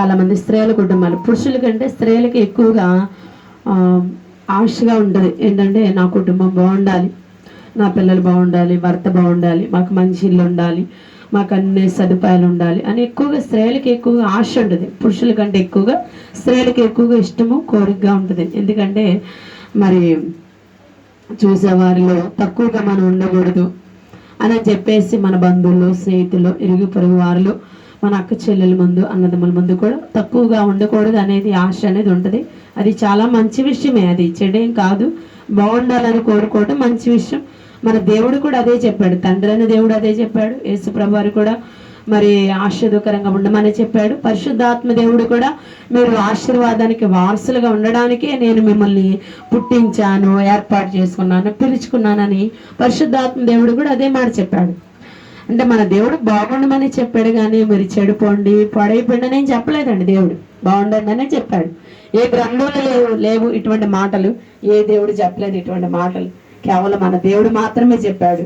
చాలా మంది స్త్రీల కుటుంబాలు పురుషుల కంటే స్త్రీలకి ఎక్కువగా ఆశగా ఉంటుంది. ఏంటంటే నా కుటుంబం బాగుండాలి, నా పిల్లలు బాగుండాలి, భర్త బాగుండాలి, మాకు మంచి ఇల్లు ఉండాలి, మాకు అన్ని సదుపాయాలు ఉండాలి అని ఎక్కువగా స్త్రీలకి ఎక్కువగా ఆశ ఉంటుంది. పురుషుల కంటే ఎక్కువగా స్త్రీలకి ఎక్కువగా ఇష్టము కోరికగా ఉంటుంది. ఎందుకంటే మరి చూసేవారిలో తక్కువగా మనం ఉండకూడదు అని చెప్పేసి మన బంధువులు, స్నేహితులు, ఇరుగు పొరుగు వారిలో, మన అక్క చెల్లెల ముందు, అన్నదమ్ముల ముందు కూడా తక్కువగా ఉండకూడదు అనేది ఆశ అనేది ఉంటుంది. అది చాలా మంచి విషయమే, అది చెడేం కాదు. బాగుండాలని కోరుకోవడం మంచి విషయం. మన దేవుడు కూడా అదే చెప్పాడు, తండ్రి అయిన దేవుడు అదే చెప్పాడు. యేసు ప్రభు వారు కూడా మరి ఆశీర్వదకరంగా ఉండమని చెప్పాడు. పరిశుద్ధాత్మ దేవుడు కూడా మీరు ఆశీర్వాదానికి వారసులుగా ఉండడానికే నేను మిమ్మల్ని పుట్టించాను, ఏర్పాటు చేసుకున్నాను, పిలుచుకున్నానని పరిశుద్ధాత్మ దేవుడు కూడా అదే మాట చెప్పాడు. అంటే మన దేవుడు బాగుండమని చెప్పాడు, కానీ మీరు చెడిపోండి, పాడైపోండి అని ఏం చెప్పలేదండి. దేవుడు బాగుండండి అనే చెప్పాడు. ఏ గ్రంథంలో లేవు ఇటువంటి మాటలు, ఏ దేవుడు చెప్పలేదు ఇటువంటి మాటలు. కేవలం మన దేవుడు మాత్రమే చెప్పాడు.